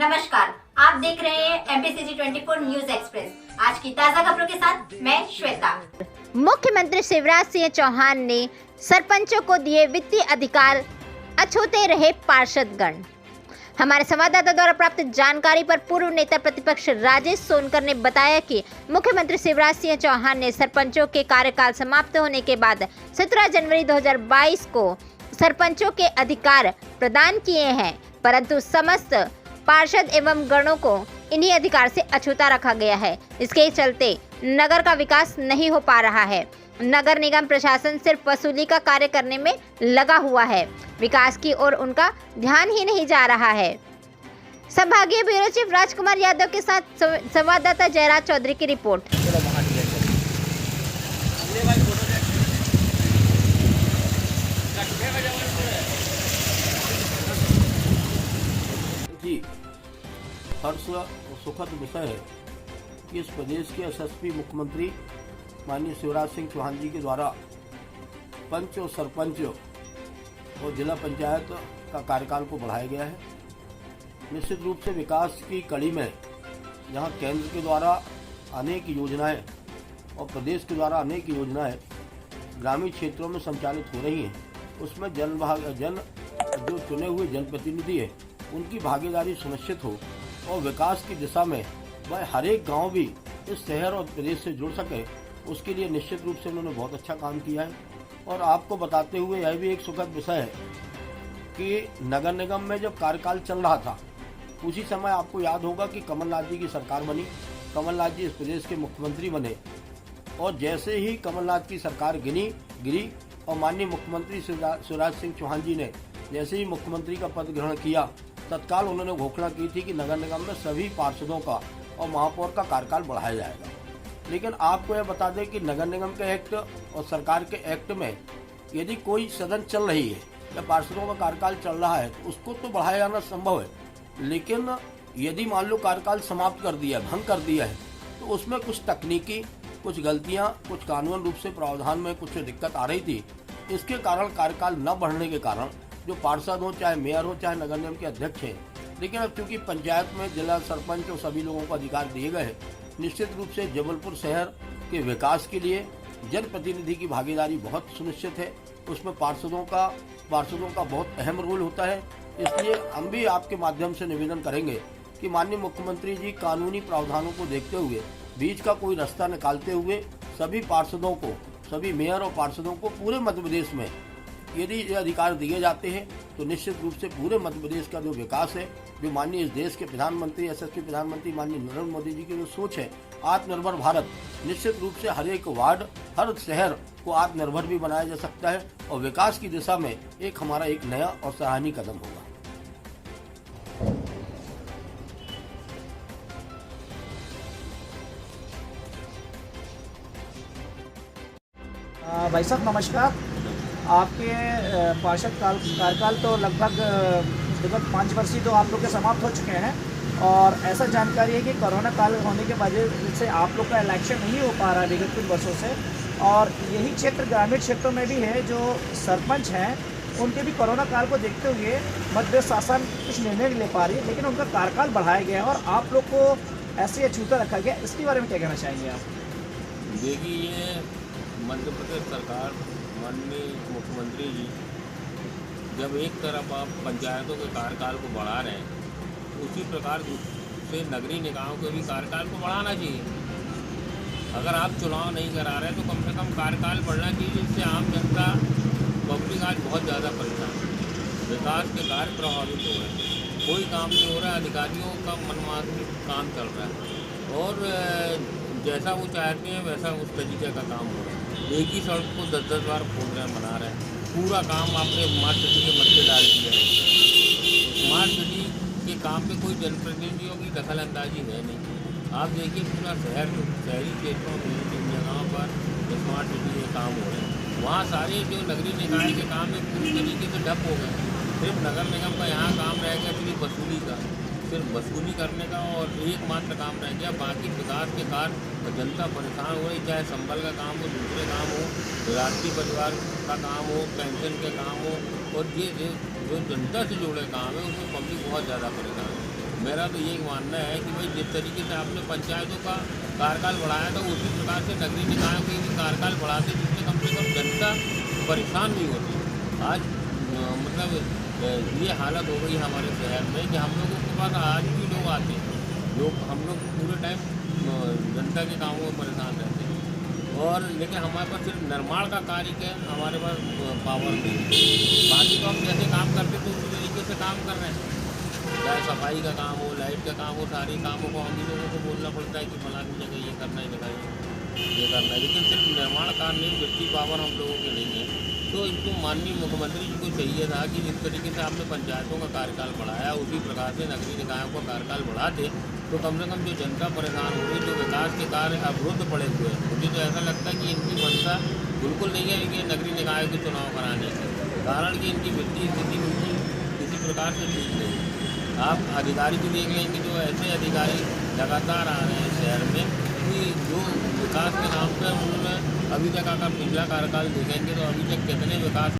नमस्कार, आप देख रहे हैं MPCG 24 न्यूज एक्सप्रेस। आज की ताजा खबरों के साथ मैं श्वेता। मुख्यमंत्री शिवराज सिंह चौहान ने सरपंचों को दिए वित्तीय अधिकार, अछूते रहे पार्षदगण। हमारे संवाददाता द्वारा प्राप्त जानकारी पर पूर्व नेता प्रतिपक्ष राजेश सोनकर ने बताया कि मुख्यमंत्री शिवराज सिंह चौहान ने सरपंचों के कार्यकाल समाप्त होने के बाद 17 जनवरी 2022 को सरपंचों के अधिकार प्रदान किए हैं, परंतु समस्त पार्षद एवं गणों को इन्हीं अधिकार से अछूता रखा गया है। इसके चलते नगर का विकास नहीं हो पा रहा है। नगर निगम प्रशासन सिर्फ वसूली का कार्य करने में लगा हुआ है, विकास की ओर उनका ध्यान ही नहीं जा रहा है। संभागीय ब्यूरो चीफ राजकुमार यादव के साथ संवाददाता जयराज चौधरी की रिपोर्ट। जी, हर्ष और सुखद विषय है कि इस प्रदेश के यशस्वी मुख्यमंत्री माननीय शिवराज सिंह चौहान जी के द्वारा पंच और सरपंच और जिला पंचायत का कार्यकाल को बढ़ाया गया है। निश्चित रूप से विकास की कड़ी में जहां केंद्र के द्वारा अनेक योजनाएं और प्रदेश के द्वारा अनेक योजनाएं ग्रामीण क्षेत्रों में संचालित हो रही हैं, उसमें जो चुने हुए जनप्रतिनिधि है उनकी भागीदारी सुनिश्चित हो और विकास की दिशा में वह हर एक गाँव भी इस शहर और प्रदेश से जुड़ सके, उसके लिए निश्चित रूप से उन्होंने बहुत अच्छा काम किया है। और आपको बताते हुए यह भी एक सुखद विषय है कि नगर निगम में जब कार्यकाल चल रहा था उसी समय आपको याद होगा कि कमलनाथ जी की सरकार बनी, कमलनाथ जी इस प्रदेश के मुख्यमंत्री बने और जैसे ही कमलनाथ की सरकार गिरी और माननीय मुख्यमंत्री शिवराज सिंह चौहान जी ने जैसे ही मुख्यमंत्री का पद ग्रहण किया, तत्काल उन्होंने घोषणा की थी कि नगर निगम में सभी पार्षदों का और महापौर का कार्यकाल बढ़ाया जाएगा। लेकिन आपको यह बता दें कि नगर निगम के एक्ट और सरकार के एक्ट में यदि कोई सदन चल रही है या पार्षदों का कार्यकाल चल रहा है तो उसको तो बढ़ाया जाना संभव है, लेकिन यदि मान लो कार्यकाल समाप्त कर दिया, भंग कर दिया है, तो उसमें कुछ तकनीकी, कुछ गलतियां, कुछ कानून रूप से प्रावधान में कुछ दिक्कत आ रही थी। इसके कारण कार्यकाल न बढ़ने के कारण जो पार्षद हो, चाहे मेयर हो, चाहे नगर निगम के अध्यक्ष हैं, लेकिन अब चूंकि पंचायत में जिला सरपंच और सभी लोगों को अधिकार दिए गए हैं, निश्चित रूप से जबलपुर शहर के विकास के लिए जनप्रतिनिधि की भागीदारी बहुत सुनिश्चित है। उसमें पार्षदों का बहुत अहम रोल होता है। इसलिए हम भी आपके माध्यम से निवेदन करेंगे कि माननीय मुख्यमंत्री जी कानूनी प्रावधानों को देखते हुए बीच का कोई रास्ता निकालते हुए सभी पार्षदों को, सभी मेयर और पार्षदों को पूरे मध्य प्रदेश में यदि ये अधिकार दिए जाते हैं तो निश्चित रूप से पूरे मध्य प्रदेश का जो विकास है, जो माननीय इस देश के प्रधानमंत्री, यशस्वी प्रधानमंत्री माननीय नरेंद्र मोदी जी की जो सोच है आत्मनिर्भर भारत, निश्चित रूप से हर एक वार्ड, हर शहर को आत्मनिर्भर भी बनाया जा सकता है और विकास की दिशा में एक हमारा एक नया और सराहनीय कदम होगा। भाई साहब नमस्कार। आपके पार्षद कार्यकाल तो लगभग 5 वर्षीय तो आप लोग के समाप्त हो चुके हैं और ऐसा जानकारी है कि कोरोना काल होने के वजह से आप लोग का इलेक्शन नहीं हो पा रहा है विगत कुछ वर्षों से, और यही क्षेत्र ग्रामीण क्षेत्रों में भी है जो सरपंच हैं उनके भी कोरोना काल को देखते हुए मध्य शासन कुछ निर्णय नहीं ले पा रही है, लेकिन उनका कार्यकाल बढ़ाया गया है और आप लोग को ऐसे अछूता रखा गया। इसके बारे में क्या कहना चाहेंगे आप? देखिए, मध्य प्रदेश सरकार माननीय मुख्यमंत्री जी जब एक तरफ आप पंचायतों के कार्यकाल को बढ़ा रहे हैं, उसी प्रकार से नगरीय निकायों के भी कार्यकाल को बढ़ाना चाहिए। अगर आप चुनाव नहीं करा रहे तो कम से कम कार्यकाल बढ़ना चाहिए, जिससे आम जनता पब्लिक आज बहुत ज़्यादा परेशान है। विकास के कार्य प्रभावित हो रहे हैं, कोई काम नहीं हो रहा है, अधिकारियों का मनमानी काम चल रहा है और जैसा वो चाहते हैं वैसा उस तरीके का काम हो रहा है। एक ही सड़क को 10-10 बार खोल रहे हैं, बना रहे हैं। पूरा काम आपने स्मार्ट सिटी के मध्य डाल दिया है। स्मार्ट सिटी के काम पे कोई जनप्रतिनिधियों की दखल अंदाजी है नहीं। आप देखिए पूरा शहरी क्षेत्रों में जिन जगहों पर स्मार्ट सिटी के काम हो रहे हैं, वहाँ सारे जो नगरीय निकाय के काम है पूरी तरीके से ठप हो गए। सिर्फ नगर निगम का यहाँ काम रह गया सिर्फ वसूली का, सिर्फ वसूली करने का और एकमात्र काम रह गया। बाकी विकास के कार्य जनता परेशान हो रही, चाहे संबल का काम हो, दूसरे काम हो, राष्ट्रीय परिवार का काम हो, पेंशन के काम हो, और ये जो जनता से जुड़े काम है उसमें पब्लिक बहुत ज़्यादा परेशान है। मेरा तो ये मानना है कि भाई जिस तरीके से आपने पंचायतों का कार्यकाल बढ़ाया था उसी प्रकार से नगरीय निकायों के भी कार्यकाल बढ़ाते जिससे कम से कम जनता परेशान नहीं होती। आज मतलब ये हालत हो गई हमारे शहर में कि हम लोगों के पास आज भी लोग आते हैं, हम लोग पूरे टाइम जनता के कामों में परेशान रहते हैं और लेकिन हमारे पास सिर्फ निर्माण का कार्य है, हमारे पास पावर नहीं है। बाकी तो हम जैसे काम करते थे उसी तरीके से काम कर रहे हैं, चाहे सफाई का काम हो, लाइट का काम हो, सारी कामों को हम ही लोगों को बोलना पड़ता है कि फलां की जगह ये करना है, जगह ये करना है, लेकिन सिर्फ निर्माण कार्य नहीं, व्यक्ति पावर हम लोगों के नहीं है। तो इनको माननीय मुख्यमंत्री जी को चाहिए था कि जिस तरीके से आपने पंचायतों का कार्यकाल बढ़ाया उसी प्रकार से नगरीय निकायों का कार्यकाल बढ़ाते तो कम से कम जो जनता परेशान हो रही, जो विकास के कार्य अवरुद्ध पड़े हुए हैं, मुझे तो ऐसा लगता है कि इनकी मंशा बिल्कुल नहीं है कि नगरीय निकाय के चुनाव कराने की, कारण कि इनकी वित्तीय स्थिति बिल्कुल किसी प्रकार से ठीक नहीं है। आप अधिकारी भी देख लें कि जो ऐसे अधिकारी लगातार आ रहे हैं शहर में कि जो विकास के नाम पर उन्होंने अभी तक अगर पिछला कार्यकाल देखेंगे तो अभी तक कितने विकास